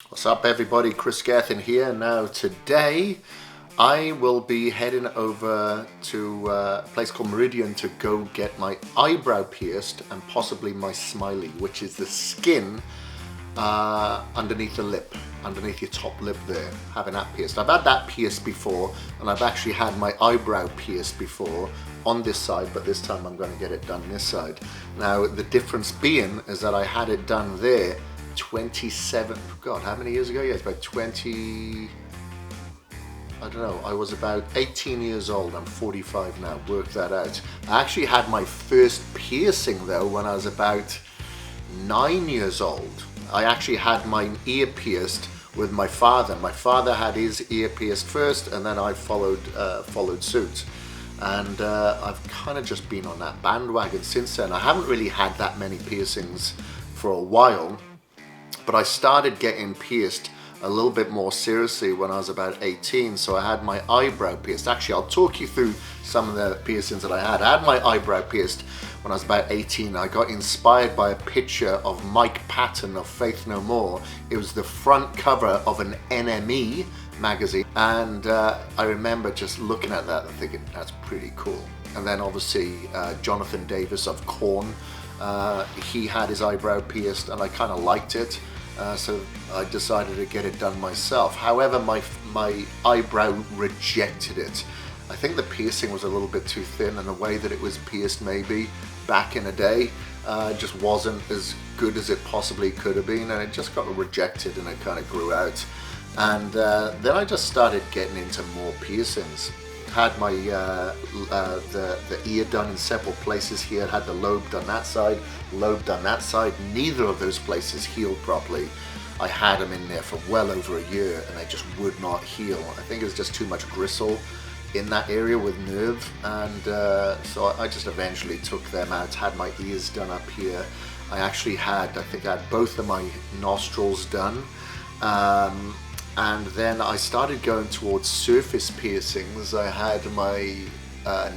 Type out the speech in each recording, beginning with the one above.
What's up everybody, Kris Gethin here. Now today I will be heading over to a place called Meridian to go get my eyebrow pierced and possibly my smiley, which is the skin underneath the lip, underneath your top lip there, having that pierced. I've had that pierced before, and I've actually had my eyebrow pierced before on this side, but this time I'm going to get it done this side. Now the difference being is that I had it done there 27, God, how many years ago? Yeah, it's about 20, I don't know, I was about 18 years old. I'm 45 now, work that out. I actually had my first piercing though when I was about 9 years old. I actually had my ear pierced with my father. My father had his ear pierced first, and then I followed suit. And I've kind of just been on that bandwagon since then. I haven't really had that many piercings for a while, but I started getting pierced a little bit more seriously when I was about 18. So I had my eyebrow pierced. Actually, I'll talk you through some of the piercings that I had. I had my eyebrow pierced when I was about 18. I got inspired by a picture of Mike Patton of Faith No More. It was the front cover of an NME magazine, and I remember just looking at that and thinking, that's pretty cool. And then obviously Jonathan Davis of Korn, he had his eyebrow pierced and I kind of liked it. So I decided to get it done myself. However, my eyebrow rejected it. I think the piercing was a little bit too thin, and the way that it was pierced maybe back in the day just wasn't as good as it possibly could have been, and it just got rejected and it kind of grew out. And then I just started getting into more piercings. Had my the ear done in several places here. Had the lobe done that side, lobe done that side. Neither of those places healed properly. I had them in there for well over a year and they just would not heal. I think it was just too much gristle in that area with nerve, and so I just eventually took them out. Had my ears done up here. I think I had both of my nostrils done. And then I started going towards surface piercings. I had my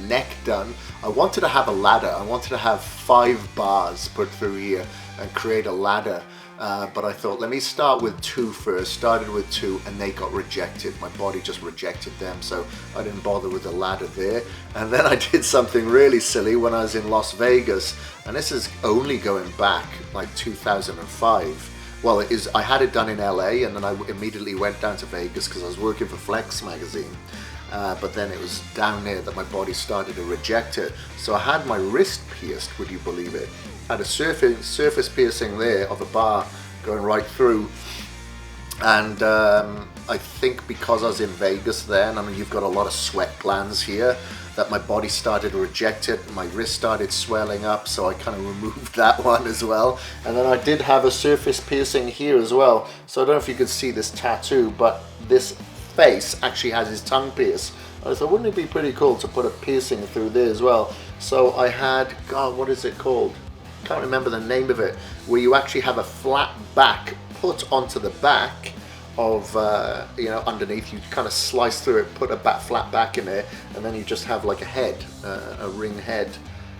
neck done. I wanted to have a ladder. I wanted to have 5 bars put through here and create a ladder. But I thought, let me start with 2 first. Started with 2 and they got rejected. My body just rejected them, so I didn't bother with the ladder there. And then I did something really silly when I was in Las Vegas. And this is only going back like 2005. Well, it is. I had it done in LA, and then I immediately went down to Vegas because I was working for Flex magazine. But then it was down there that my body started to reject it. So I had my wrist pierced, would you believe it? I had a surface piercing there of a bar going right through. And I think because I was in Vegas then, I mean, you've got a lot of sweat glands here, that my body started to reject it. My wrist started swelling up, so I kind of removed that one as well. And then I did have a surface piercing here as well. So I don't know if you could see this tattoo, but this face actually has his tongue pierced. I thought, wouldn't it be pretty cool to put a piercing through there as well? So I had, God, what is it called? Can't remember the name of it, where you actually have a flat back put onto the back of underneath. You kind of slice through it, put a flat back in there, and then you just have like a head, a ring head,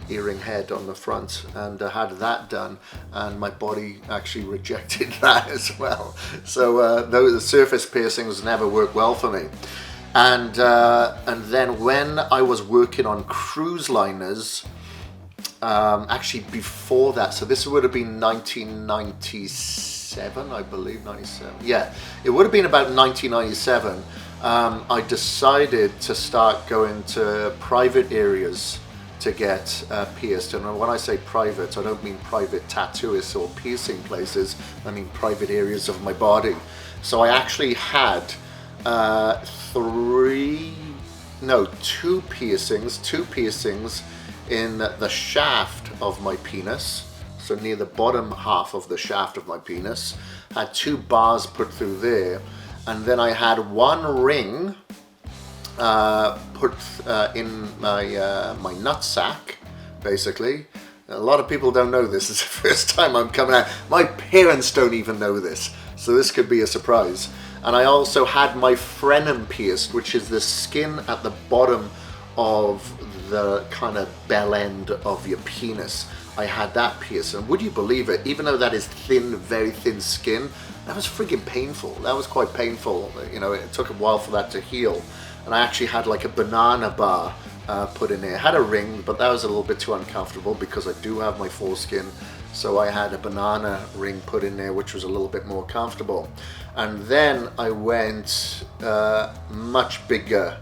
earring head on the front. And I had that done, and my body actually rejected that as well. So the surface piercings never worked well for me. And then when I was working on cruise liners, actually before that, so this would have been 1997, I believe, 97. Yeah, it would have been about 1997. I decided to start going to private areas to get pierced. And when I say private, I don't mean private tattooists or piercing places. I mean private areas of my body. So I actually had 2 piercings in the shaft of my penis, so near the bottom half of the shaft of my penis. Had 2 bars put through there, and then I had 1 ring put in my nutsack, basically. A lot of people don't know this. It's the first time I'm coming out. My parents don't even know this, so this could be a surprise. And I also had my Frenum Pierced, which is the skin at the bottom of the kind of bell end of your penis. I had that pierced, and would you believe it, even though that is thin, very thin skin, That was friggin' painful. That was quite painful. You know, it took a while for that to heal. And I actually had like a banana bar put in there. It had a ring, but that was a little bit too uncomfortable because I do have my foreskin. So I had a banana ring put in there, which was a little bit more comfortable. And then I went much bigger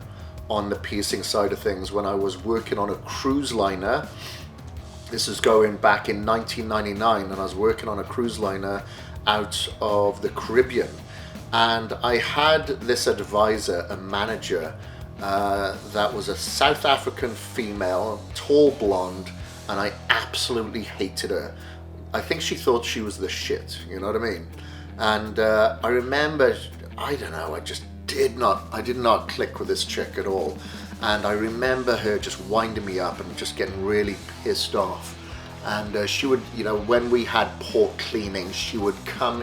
on the piercing side of things when I was working on a cruise liner. This is going back in 1999, and I was working on a cruise liner out of the Caribbean. And I had this advisor, a manager, that was a South African female, tall blonde, and I absolutely hated her. I think she thought she was the shit, you know what I mean? And I remember, I don't know, I did not click with this chick at all. And I remember her just winding me up and just getting really pissed off. And she would, you know, when we had port cleaning, she would come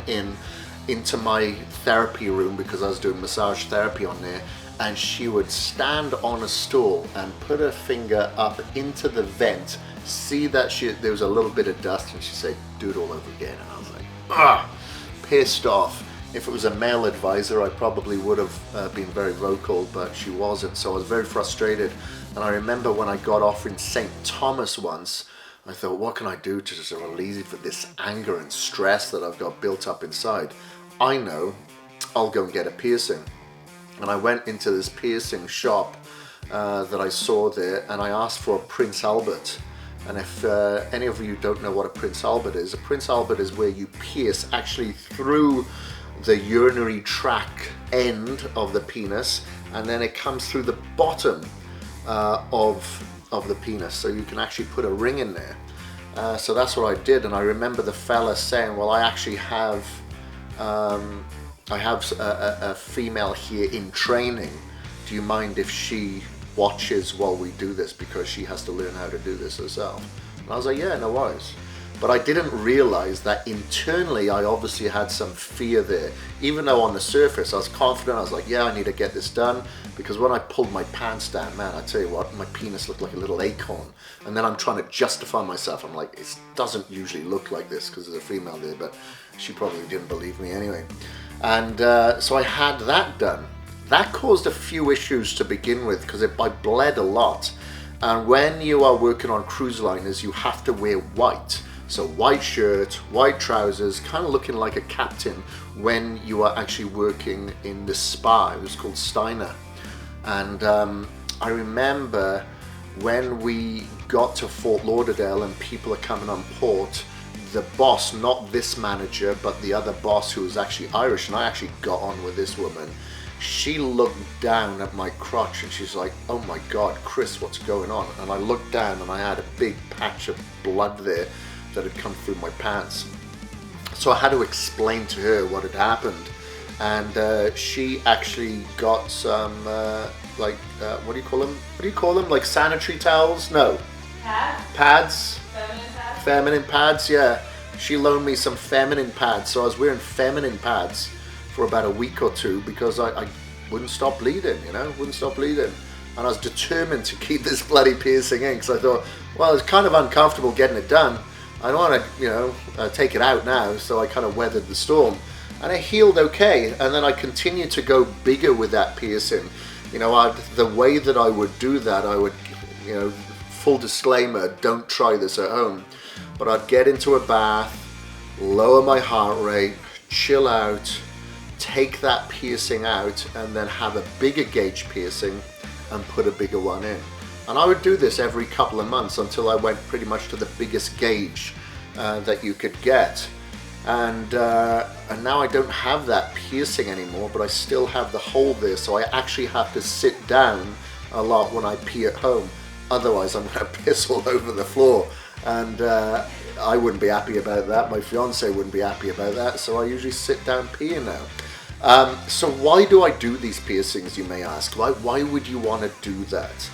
into my therapy room because I was doing massage therapy on there, and she would stand on a stool and put her finger up into the vent, see that there was a little bit of dust, and she'd say, do it all over again. And I was like, ah, pissed off. If it was a male advisor, I probably would have been very vocal, but she wasn't, so I was very frustrated. And I remember when I got off in St. Thomas once, I thought, what can I do to just relieve for this anger and stress that I've got built up inside? I know, I'll go and get a piercing. And I went into this piercing shop that I saw there, and I asked for a Prince Albert. And if any of you don't know what a Prince Albert is where you pierce actually through the urinary tract end of the penis, and then it comes through the bottom of the penis, so you can actually put a ring in there. So that's what I did, and I remember the fella saying, well, I actually have a female here in training. Do you mind if she watches while we do this, because she has to learn how to do this herself? And I was like, yeah, no worries. But I didn't realize that internally I obviously had some fear there. Even though on the surface I was confident, I was like, yeah, I need to get this done. Because when I pulled my pants down, man, I tell you what, my penis looked like a little acorn. And then I'm trying to justify myself. I'm like, it doesn't usually look like this because there's a female there, but she probably didn't believe me anyway. And so I had that done. That caused a few issues to begin with because I bled a lot. And when you are working on cruise liners, you have to wear white. So white shirt, white trousers, kind of looking like a captain when you are actually working in the spa. It was called Steiner. And I remember when we got to Fort Lauderdale and people are coming on port, the boss, not this manager, but the other boss who was actually Irish, and I actually got on with this woman, she looked down at my crotch and she's like, oh my God, Kris, what's going on? And I looked down and I had a big patch of blood there that had come through my pants. So I had to explain to her what had happened, and she actually got some what do you call them? What do you call them? Like sanitary towels? No. Pads? Feminine pads, yeah. She loaned me some feminine pads, so I was wearing feminine pads for about a week or two because I wouldn't stop bleeding, you know, wouldn't stop bleeding. And I was determined to keep this bloody piercing in because I thought, well, it's kind of uncomfortable getting it done. I don't want to, you know, take it out now, so I kind of weathered the storm. And it healed okay, and then I continued to go bigger with that piercing. You know, the way that I would do that, I would, you know, full disclaimer, don't try this at home. But I'd get into a bath, lower my heart rate, chill out, take that piercing out, and then have a bigger gauge piercing and put a bigger one in. And I would do this every couple of months until I went pretty much to the biggest gauge that you could get. And now I don't have that piercing anymore, but I still have the hole there, so I actually have to sit down a lot when I pee at home. Otherwise I'm going to piss all over the floor, and I wouldn't be happy about that. My fiance wouldn't be happy about that, so I usually sit down peeing now. So why do I do these piercings, you may ask? Why would you want to do that?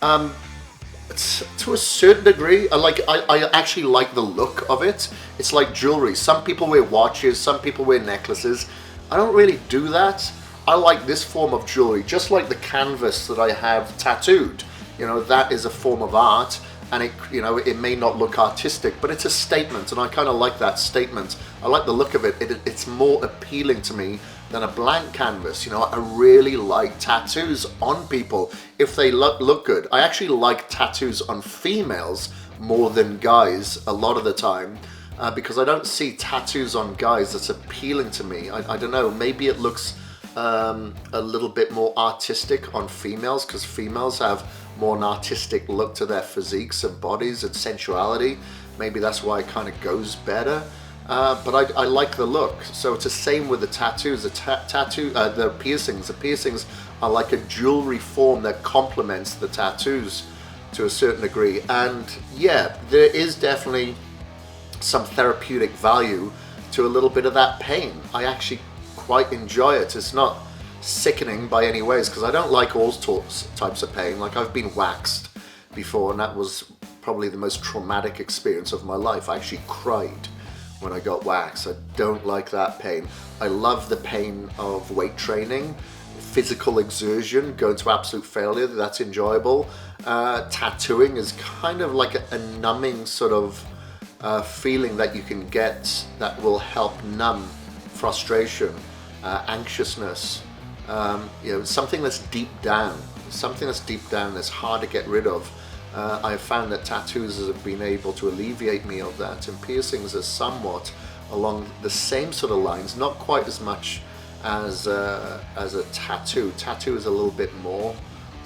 To a certain degree, I actually like the look of it. It's like jewelry. Some people wear watches, some people wear necklaces. I don't really do that. I like this form of jewelry, just like the canvas that I have tattooed. You know, that is a form of art, and it, you know, it may not look artistic, but it's a statement, and I kind of like that statement. I like the look of it. It's more appealing to me than a blank canvas. You know, I really like tattoos on people if they look good. I actually like tattoos on females more than guys a lot of the time, because I don't see tattoos on guys that's appealing to me. I don't know, maybe it looks a little bit more artistic on females, because females have more an artistic look to their physiques and bodies and sensuality. Maybe that's why it kind of goes better. But I like the look. So it's the same with the tattoos. The piercings. The piercings are like a jewelry form that complements the tattoos to a certain degree. And yeah, there is definitely some therapeutic value to a little bit of that pain. I actually quite enjoy it. It's not sickening by any ways, because I don't like all types of pain. Like, I've been waxed before, and that was probably the most traumatic experience of my life. I actually cried when I got waxed. I don't like that pain. I love the pain of weight training, physical exertion, going to absolute failure. That's enjoyable. Tattooing is kind of like a numbing sort of feeling that you can get that will help numb frustration, anxiousness, you know, something that's deep down that's hard to get rid of. I have found that tattoos have been able to alleviate me of that, and piercings are somewhat along the same sort of lines, not quite as much as a tattoo. Tattoo is a little bit more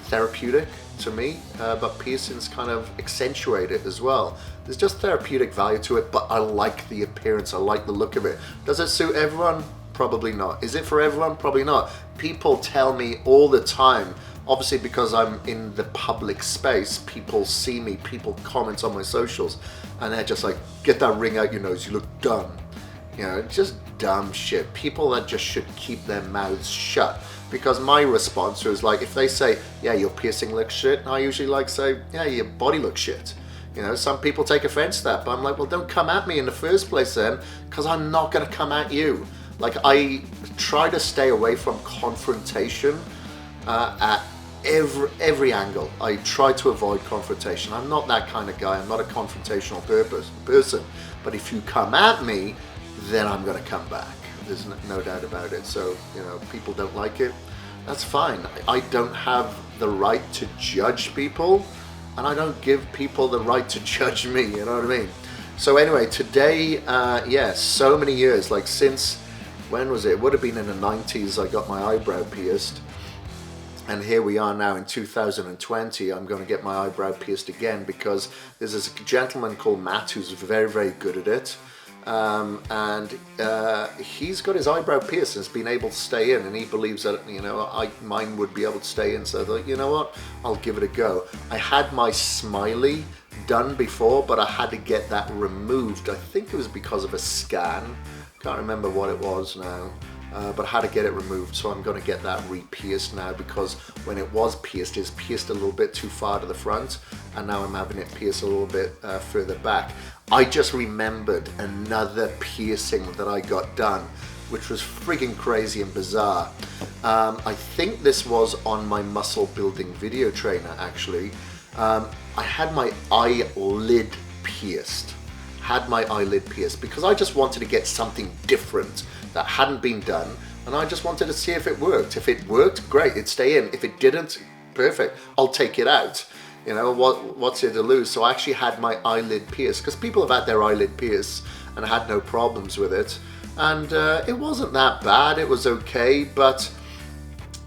therapeutic to me, but piercings kind of accentuate it as well. There's just therapeutic value to it, but I like the appearance, I like the look of it. Does it suit everyone? Probably not. Is it for everyone? Probably not. People tell me all the time, obviously because I'm in the public space, people see me, people comment on my socials, and they're just like, get that ring out your nose, you look dumb. You know, just dumb shit. People that just should keep their mouths shut. Because my response is like, if they say, yeah, your piercing looks shit, I usually like say, yeah, your body looks shit. You know, some people take offense to that, but I'm like, well, don't come at me in the first place then, because I'm not going to come at you. Like, I try to stay away from confrontation at every angle. I try to avoid confrontation. I'm not that kind of guy. I'm not a confrontational person. But if you come at me, then I'm going to come back. There's no doubt about it. So, you know, people don't like it. That's fine. I don't have the right to judge people, and I don't give people the right to judge me. You know what I mean? So anyway, today, yes, so many years, like since, when was it? It would have been in the 90s I got my eyebrow pierced. And here we are now in 2020. I'm going to get my eyebrow pierced again, because there's this gentleman called Matt who's very, very good at it. And he's got his eyebrow pierced and has been able to stay in, and he believes that, you know, mine would be able to stay in. So I thought, you know what, I'll give it a go. I had my smiley done before, but I had to get that removed. I think it was because of a scan. Can't remember what it was now. But I had to get it removed, so I'm going to get that re-pierced now, because when it was pierced, it's pierced a little bit too far to the front, and now I'm having it pierced a little bit further back. I just remembered another piercing that I got done, which was freaking crazy and bizarre. I think this was on my muscle building video trainer, actually. I had my eyelid pierced. Because I just wanted to get something different that hadn't been done, and I just wanted to see if it worked. If it worked, great, it'd stay in. If it didn't, perfect, I'll take it out. You know, what's there to lose? So I actually had my eyelid pierced, because people have had their eyelid pierced and had no problems with it, and it wasn't that bad. It was okay, but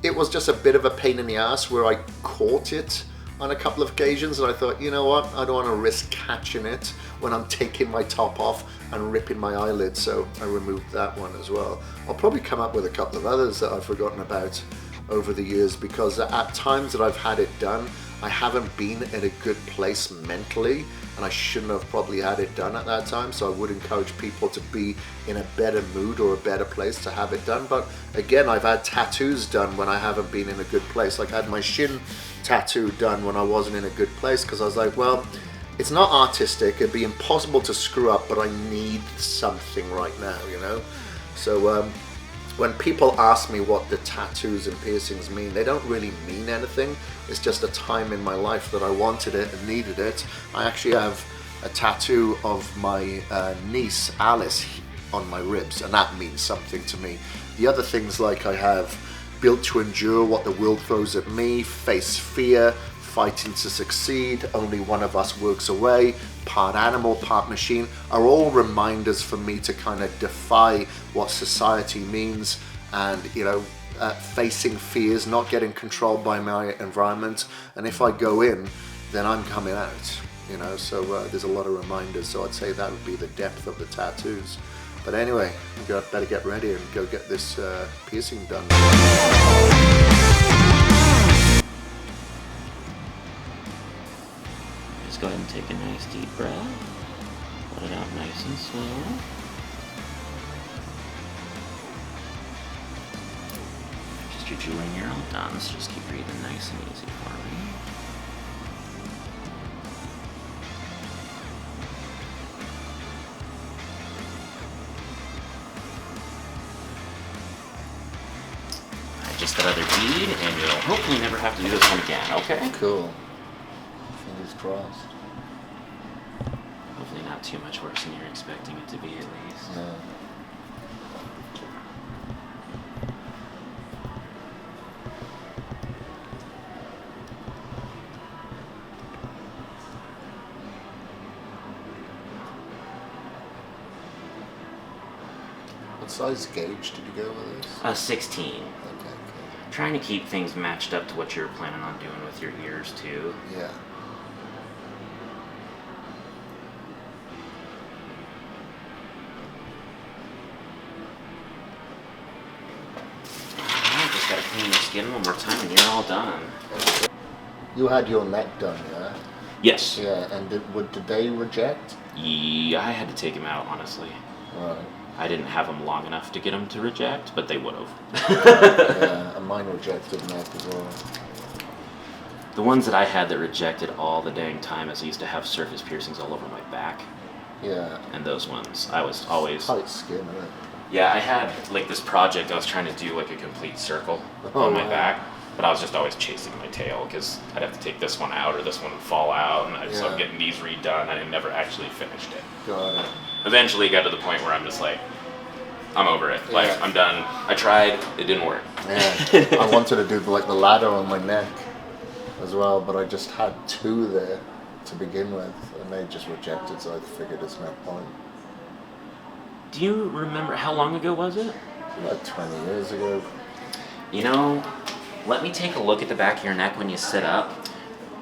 it was just a bit of a pain in the ass where I caught it on a couple of occasions, and I thought, you know what, I don't want to risk catching it when I'm taking my top off and ripping my eyelid, so I removed that one as well. I'll probably come up with a couple of others that I've forgotten about over the years, because at times that I've had it done, I haven't been in a good place mentally, and I shouldn't have probably had it done at that time. So I would encourage people to be in a better mood or a better place to have it done. But again, I've had tattoos done when I haven't been in a good place. Like I had my shin tattoo done when I wasn't in a good place, because I was like, well, it's not artistic, it'd be impossible to screw up, but I need something right now, you know? So when people ask me what the tattoos and piercings mean, they don't really mean anything. It's just a time in my life that I wanted it and needed it. I actually have a tattoo of my niece, Alice, on my ribs, and that means something to me. The other things, like I have built to endure what the world throws at me, face fear, fighting to succeed, only one of us works away, part animal, part machine, are all reminders for me to kind of defy what society means, and facing fears, not getting controlled by my environment. And if I go in, then I'm coming out, so there's a lot of reminders. So I'd say that would be the depth of the tattoos. But anyway, we better get ready and go get this piercing done. Just go ahead and take a nice deep breath. Let it out nice and slow. Just your jewelry, you're all done, so just keep breathing nice and easy for me. Just that other bead, and you'll hopefully never have to do this one again, okay? Cool. Fingers crossed. Hopefully not too much worse than you're expecting it to be, at least. Yeah. What size gauge did you go with this? 16. Okay, cool. Trying to keep things matched up to what you're planning on doing with your ears, too. Yeah. Alright, just gotta clean your skin one more time and you're all done. You had your neck done, yeah? Yes. Yeah, and did they reject? Yeah, I had to take him out, honestly. Right. I didn't have them long enough to get them to reject, but they would have. Yeah, and mine rejected neck as well. The ones that I had that rejected all the dang time is I used to have surface piercings all over my back. Yeah. And those ones, I was always... Tight skin, isn't it? Yeah, I had like this project, I was trying to do like a complete circle on my back, but I was just always chasing my tail because I'd have to take this one out or this one would fall out, and so I'm getting these redone, and I never actually finished it. Got it. Eventually got to the point where I'm just like, I'm over it. Like, I'm done. I tried, it didn't work. Yeah. I wanted to do like the ladder on my neck as well, but I just had two there to begin with, and they just rejected, so I figured it's no point. Do you remember, how long ago was it? About 20 years ago. Let me take a look at the back of your neck when you sit up.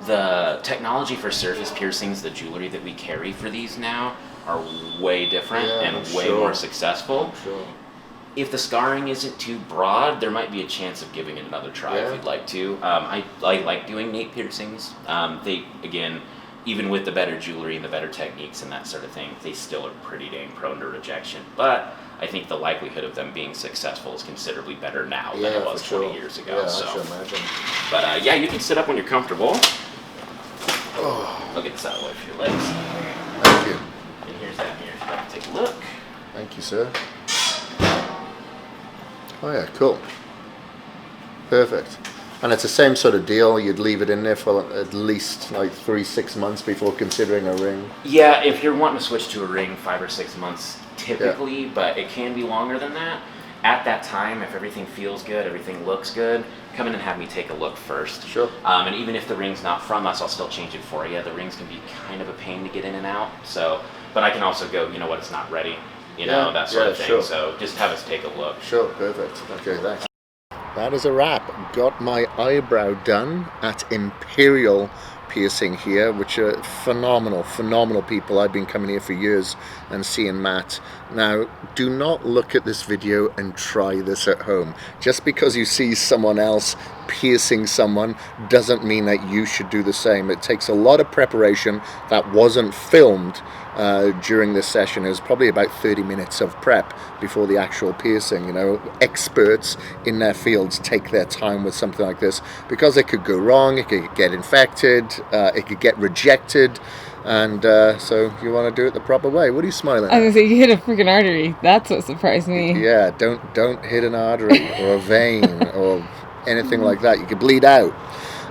The technology for surface piercings, the jewelry that we carry for these now, are way different and way more successful. Sure. If the scarring isn't too broad, there might be a chance of giving it another try if you'd like to. I like doing nape piercings. They, again, even with the better jewelry and the better techniques and that sort of thing, they still are pretty dang prone to rejection. But I think the likelihood of them being successful is considerably better now than it was 20 years ago. Yeah, so. I should imagine. But yeah, you can sit up when you're comfortable. I'll get this out of the way for your legs. Thank you. And here's that mirror if you'd like to take a look. Thank you, sir. Oh yeah, cool. Perfect. And it's the same sort of deal, you'd leave it in there for at least like 3-6 months before considering a ring. Yeah, if you're wanting to switch to a ring, 5 or 6 months typically, but it can be longer than that. At that time, if everything feels good, everything looks good, come in and have me take a look first. Sure. And even if the ring's not from us, I'll still change it for you. The rings can be kind of a pain to get in and out, so, but I can also go, you know what, it's not ready, that sort of thing. Sure. So just have us take a look. Sure, perfect. Okay, thanks. That is a wrap. Got my eyebrow done at Imperial Piercing here, which are phenomenal people. I've been coming here for years and seeing Matt. Now, do not look at this video and try this at home. Just because you see someone else piercing someone doesn't mean that you should do the same. It takes a lot of preparation that wasn't filmed during this session. It was probably about 30 minutes of prep before the actual piercing. Experts in their fields take their time with something like this because it could go wrong, it could get infected, it could get rejected, and so you want to do it the proper way. What are you smiling at? I was gonna say, you hit a freaking artery. That's what surprised me. Yeah, don't hit an artery or a vein or anything like that. You could bleed out.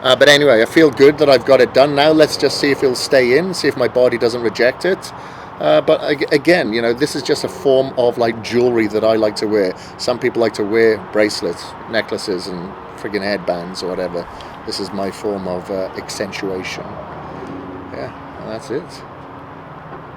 But anyway, I feel good that I've got it done now. Let's just see if it'll stay in, see if my body doesn't reject it. But again, you know, this is just a form of like jewelry that I like to wear. Some people like to wear bracelets, necklaces, and friggin' headbands or whatever. This is my form of accentuation. Yeah, and that's it.